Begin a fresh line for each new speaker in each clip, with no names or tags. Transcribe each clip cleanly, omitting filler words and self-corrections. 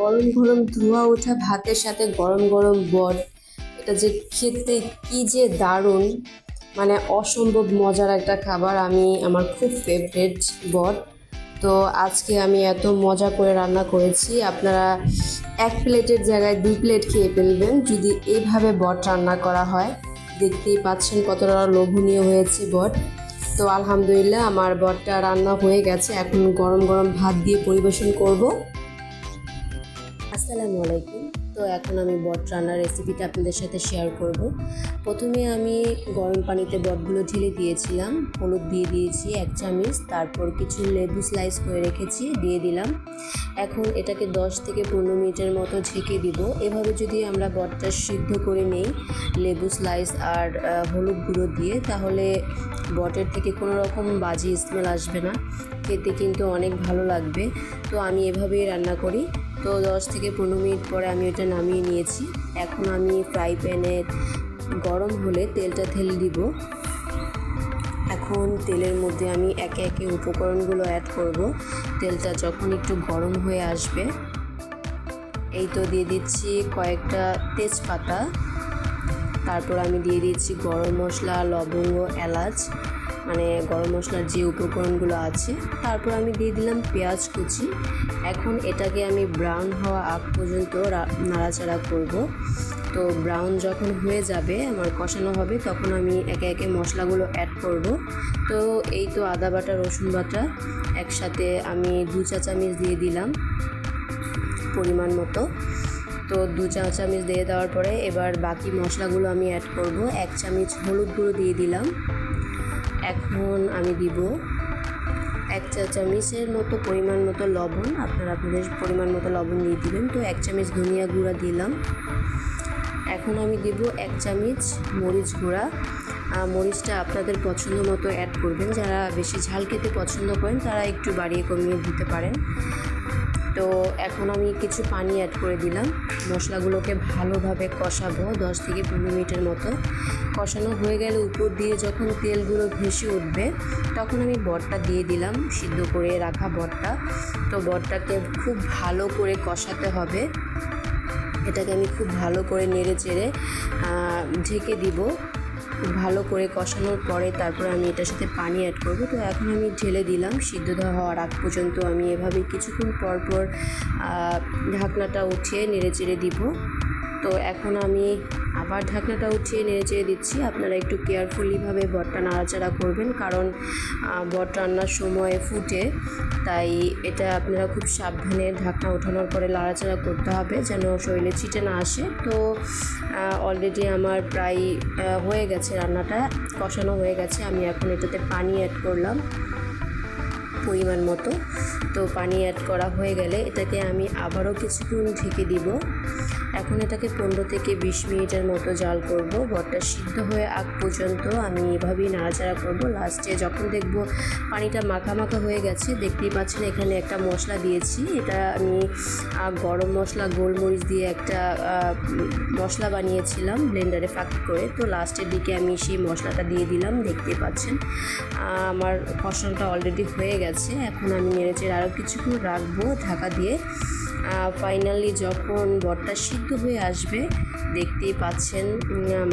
গরম গরম ধোঁয়া ওঠা ভাতের সাথে গরম গরম বট, এটা যে খেতে কি যে দারুণ, মানে অসম্ভব মজার একটা খাবার। আমার খুব ফেভারিট বট। তো আজকে আমি এত মজা করে রান্না করেছি, আপনারা এক প্লেটের জায়গায় 2 প্লেট খেয়ে ফেলবেন যদি এইভাবে বট রান্না করা হয়। দেখতেই পাচ্ছেন কতটা লোভনীয় হয়েছে বট। তো আলহামদুলিল্লাহ আমার বটটা রান্না হয়ে গেছে, এখন গরম গরম ভাত দিয়ে পরিবেশন করব। আসসালামু আলাইকুম। তো এখন আমি বট রান্নার রেসিপিটা আপনাদের সাথে শেয়ার করব। প্রথমে আমি গরম পানিতে বটগুলো ঢেলে দিয়েছিলাম, হলুদ দিয়ে দিয়েছি 1 চামচ, তারপর কিছু লেবু স্লাইস করে রেখেছি দিয়ে দিলাম। এখন এটাকে 10 থেকে 15 মিনিটের মতো ঢেকে দিব। এভাবে যদি আমরা বটটা সিদ্ধ করে নেই লেবু স্লাইস আর হলুদ গুঁড়ো দিয়ে, তাহলে বটের থেকে কোনো রকম বাজে স্মেল আসবে না, খেতে কিন্তু অনেক ভালো লাগবে। তো আমি এভাবেই রান্না করি। তো 10 থেকে 15 মিনিট পরে আমি এটা নামিয়ে নিয়েছি। এখন আমি ফ্রাই প্যানে গরম হলে তেলটা ঢেলে দিব। এখন তেলের মধ্যে আমি একে একে উপকরণগুলো অ্যাড করব। তেলটা যখন একটু গরম হয়ে আসবে, এই তো দিয়ে দিচ্ছি কয়েকটা তেজপাতা, তারপর আমি দিয়ে দিচ্ছি গরম মশলা, লবঙ্গ, এলাচ, মানে গরম মশলার যে উপকরণগুলো আছে। তারপর আমি দিয়ে দিলাম পেঁয়াজ কুচি। এখন এটাকে আমি ব্রাউন হওয়া আগ পর্যন্ত নাড়াচাড়া করব। তো ব্রাউন যখন হয়ে যাবে, আমার কষানো হবে, তখন আমি একে একে মশলাগুলো অ্যাড করব। তো এই তো আদা বাটা, রসুন বাটা একসাথে আমি 2 চা চামচ দিয়ে দিলাম পরিমাণ মতো। তো 2 চা চামচ দিয়ে দেওয়ার পরে এবার বাকি মশলাগুলো আমি অ্যাড করব। 1 চামচ হলুদ গুঁড়ো দিয়ে দিলাম। এখন আমি দিব 1 চা চামচের মতো পরিমাণ মতো লবণ, আপনারা আপনাদের পরিমাণ মতো লবণ দিয়ে দিবেন। তো 1 চামচ ধনিয়া গুঁড়া দিলাম। এখন আমি দিব 1 চামচ মরিচ গুঁড়া। মরিচটা আপনাদের পছন্দ মতো অ্যাড করবেন, যারা বেশি ঝাল খেতে পছন্দ করেন তারা একটু বাড়িয়ে কমিয়ে দিতে পারেন। তো এখন আমি কিছু পানি অ্যাড করে দিলাম। মশলাগুলোকে ভালোভাবে কষাবো 10 থেকে 15 মিনিটের মতো। কষানো হয়ে গেলে উপর দিয়ে যখন তেলগুলো ভেসে উঠবে, তখন আমি বটটা দিয়ে দিলাম, সিদ্ধ করে রাখা বটটা। তো বটটাকে খুব ভালো করে কষাতে হবে। এটাকে আমি খুব ভালো করে নেড়ে চেড়ে ঢেকে দিব। ভালো করে কষানোর পরে তারপরে আমি এটার সাথে পানি অ্যাড করব। তো এখন আমি ঢেলে দিলাম। সিদ্ধ হওয়ার আগ পর্যন্ত আমি এভাবে কিছুক্ষণ পর পর ঢাকনাটা উঠিয়ে নেড়ে চেড়ে দিব। তো এখন আমি আবার ঢাকনাটা উঠিয়ে নেড়ে চেড়ে দিচ্ছি। আপনারা একটু কেয়ারফুলিভাবে বটটা নাড়াচাড়া করবেন, কারণ বট রান্নার সময় ফুটে, তাই এটা আপনারা খুব সাবধানে ঢাকনা ওঠানোর পরে নাড়াচাড়া করতে হবে যেন শরীরে ছিটে না আসে। তো অলরেডি আমার প্রায় হয়ে গেছে, রান্নাটা কষানো হয়ে গেছে। আমি এখন এটাতে পানি অ্যাড করলাম পরিমাণ মতো। তো পানি অ্যাড করা হয়ে গেলে এটাকে আমি আবারও কিছুক্ষণ ঢেকে দিব। এখন এটাকে 15 থেকে 20 মিনিটের মতো জাল করব। বটটা সিদ্ধ হয়ে আগ পর্যন্ত আমি এভাবেই নাড়াচাড়া করব। লাস্টে যখন দেখব পানিটা মাখা মাখা হয়ে গেছে, দেখতেই পাচ্ছেন এখানে একটা মশলা দিয়েছি। এটা আমি গরম মশলা, গোলমরিচ দিয়ে একটা মশলা বানিয়েছিলাম ব্লেন্ডারে ফাঁকি করে। তো লাস্টের দিকে আমি সেই মশলাটা দিয়ে দিলাম। দেখতেই পাচ্ছেন আমার কষানোটা অলরেডি হয়ে গেছে। এখন আমি নেড়েচেড়ে আরও কিছুক্ষণ রাখবো ঢাকা দিয়ে। ফাইনালি যখন বটটা সিদ্ধ হয়ে আসবে, দেখতেই পাচ্ছেন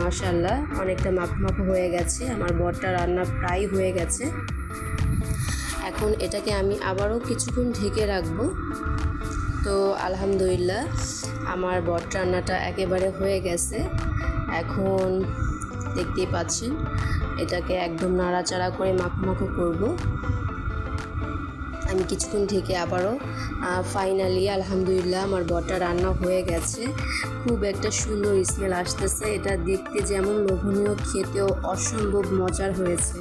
মাশাআল্লাহ অনেকটা মাখো হয়ে গেছে। আমার বটটা রান্না প্রায় হয়ে গেছে। এখন এটাকে আমি আবারও কিছুক্ষণ ঢেকে রাখবো। তো আলহামদুলিল্লাহ আমার বট রান্নাটা একেবারে হয়ে গেছে। এখন দেখতেই পাচ্ছেন এটাকে একদম নাড়াচাড়া করে মাখো করব। আমি কিছুক্ষণ ঢেকে আবারও ফাইনালি আলহামদুলিল্লাহ আমার বটটা রান্না হয়ে গেছে। খুব একটা সুন্দর স্মেল আসতেছে। এটা দেখতে যেমন লোভনীয়, খেতেও অসম্ভব মজার হয়েছে।